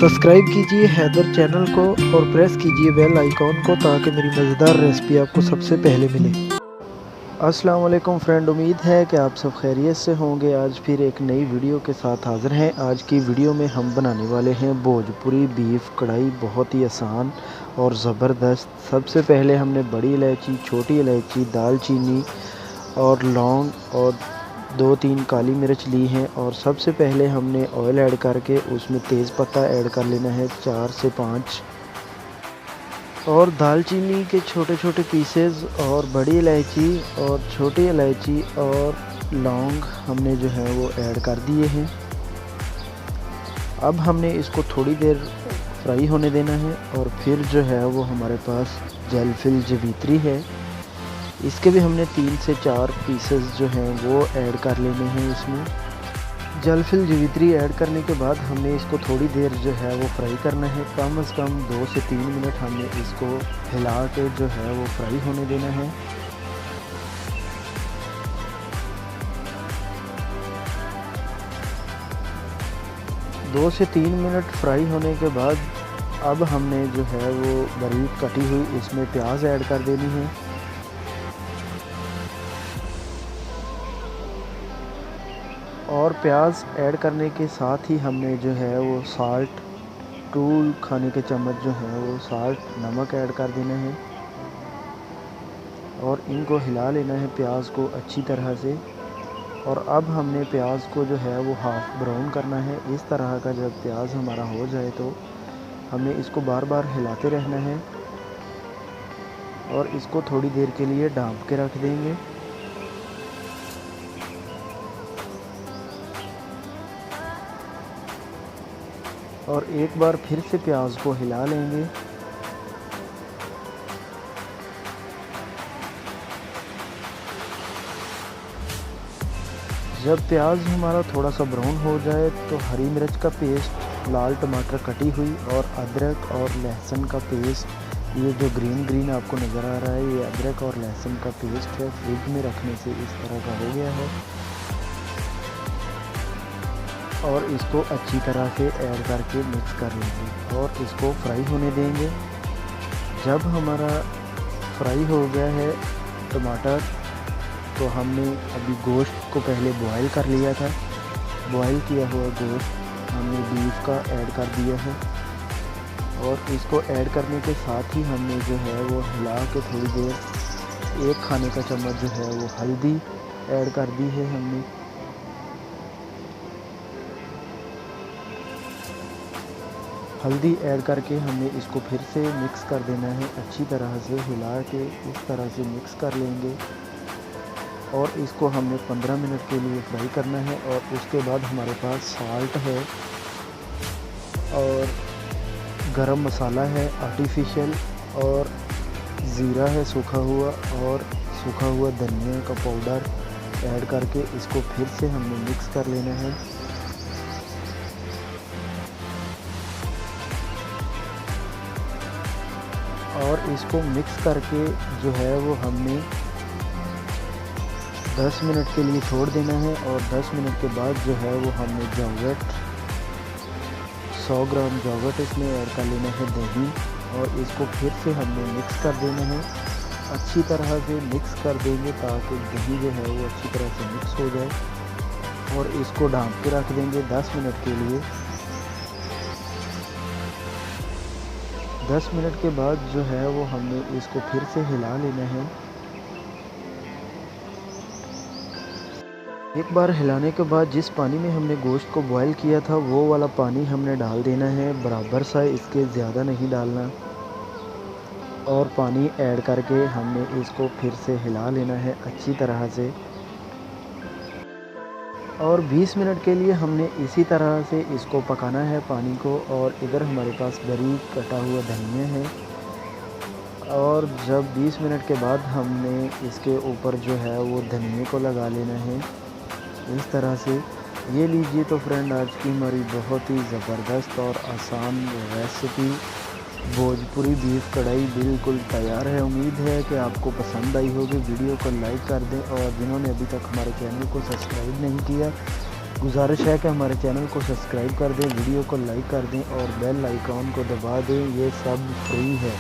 Subscribe कीजिए Haider channel को और प्रेस कीजिए बेल आइकॉन को ताकि मेरी मज़ेदार रेसिपी आपको सबसे पहले मिले। अस्सलाम वालेकुम फ्रेंड, उम्मीद है कि आप सब खैरियत से होंगे। आज फिर एक नई वीडियो के साथ हाज़िर हैं। आज की वीडियो में हम बनाने वाले हैं भोजपुरी बीफ कढ़ाई, बहुत ही आसान और ज़बरदस्त। सबसे पहले हमने बड़ी इलायची, छोटी इलायची, दालचीनी और लौंग और 2-3 काली मिर्च ली हैं। और सबसे पहले हमने ऑयल ऐड करके उसमें तेज़पत्ता ऐड कर लेना है 4 से 5, और दालचीनी के छोटे छोटे पीसेस, और बड़ी इलायची और छोटी इलायची और लौंग हमने जो है वो ऐड कर दिए हैं। अब हमने इसको थोड़ी देर फ्राई होने देना है। और फिर जो है वो हमारे पास जायफल जावित्री है, इसके भी हमने 3 से 4 पीसेस जो हैं वो ऐड कर लेने हैं। इसमें जायफल जावित्री ऐड करने के बाद हमें इसको थोड़ी देर जो है वो फ्राई करना है। कम से कम 2 से 3 मिनट हमें इसको हिला के जो है वो फ्राई होने देना है। दो से 3 मिनट फ्राई होने के बाद अब हमने जो है वो बारीक कटी हुई इसमें प्याज ऐड कर देनी है। और प्याज ऐड करने के साथ ही हमने जो है वो साल्ट 2 खाने के चम्मच जो है वो साल्ट नमक ऐड कर देना है। और इनको हिला लेना है प्याज को अच्छी तरह से। और अब हमने प्याज को जो है वो हाफ ब्राउन करना है। इस तरह का जब प्याज हमारा हो जाए तो हमें इसको बार बार हिलाते रहना है और इसको थोड़ी देर के लिए ढाँप के रख देंगे। और एक बार फिर से प्याज को हिला लेंगे। जब प्याज हमारा थोड़ा सा ब्राउन हो जाए तो हरी मिर्च का पेस्ट, लाल टमाटर कटी हुई और अदरक और लहसुन का पेस्ट, ये जो ग्रीन आपको नज़र आ रहा है ये अदरक और लहसुन का पेस्ट है। फ्रिज में रखने से इस तरह का हो गया है। और इसको अच्छी तरह से ऐड करके मिक्स कर लेंगे और इसको फ्राई होने देंगे। जब हमारा फ्राई हो गया है टमाटर, तो हमने अभी गोश्त को पहले बॉयल कर लिया था। बॉयल किया हुआ गोश्त हमने बीफ का ऐड कर दिया है। और इसको ऐड करने के साथ ही हमने जो है वो हिला के थोड़ी देर 1 खाने का चम्मच जो है वो हल्दी ऐड कर दी है हमने। हल्दी ऐड करके हमें इसको फिर से मिक्स कर देना है अच्छी तरह से, हिला के इस तरह से मिक्स कर लेंगे। और इसको हमने 15 मिनट के लिए फ्राई करना है। और उसके बाद हमारे पास साल्ट है और गरम मसाला है आर्टिफिशियल, और ज़ीरा है सूखा हुआ, और सूखा हुआ धनिया का पाउडर ऐड करके इसको फिर से हमने मिक्स कर लेना है। और इसको मिक्स करके जो है वो हमने 10 मिनट के लिए छोड़ देना है। और 10 मिनट के बाद जो है वो हमने योगर्ट 100 ग्राम योगर्ट इसमें ऐड कर लेना है, दही, और इसको फिर से हमने मिक्स कर देना है। अच्छी तरह से मिक्स कर देंगे ताकि दही जो है वो अच्छी तरह से मिक्स हो जाए। और इसको ढाँप के रख देंगे 10 मिनट के लिए। 10 मिनट के बाद जो है वो हमने इसको फिर से हिला लेना है। एक बार हिलाने के बाद जिस पानी में हमने गोश्त को बॉयल किया था वो वाला पानी हमने डाल देना है बराबर सा, इसके ज़्यादा नहीं डालना। और पानी ऐड करके हमने इसको फिर से हिला लेना है अच्छी तरह से। और 20 मिनट के लिए हमने इसी तरह से इसको पकाना है पानी को। और इधर हमारे पास बारीक कटा हुआ धनिया है। और जब 20 मिनट के बाद हमने इसके ऊपर जो है वो धनिया को लगा लेना है इस तरह से। ये लीजिए तो फ्रेंड, आज की हमारी बहुत ही ज़बरदस्त और आसान रेसिपी भोजपुरी बीफ कढ़ाई बिल्कुल तैयार है। उम्मीद है कि आपको पसंद आई होगी। वीडियो को लाइक कर दें और जिन्होंने अभी तक हमारे चैनल को सब्सक्राइब नहीं किया गुजारिश है कि हमारे चैनल को सब्सक्राइब कर दें, वीडियो को लाइक कर दें और बेल आइकॉन को दबा दें। ये सब फ्री है।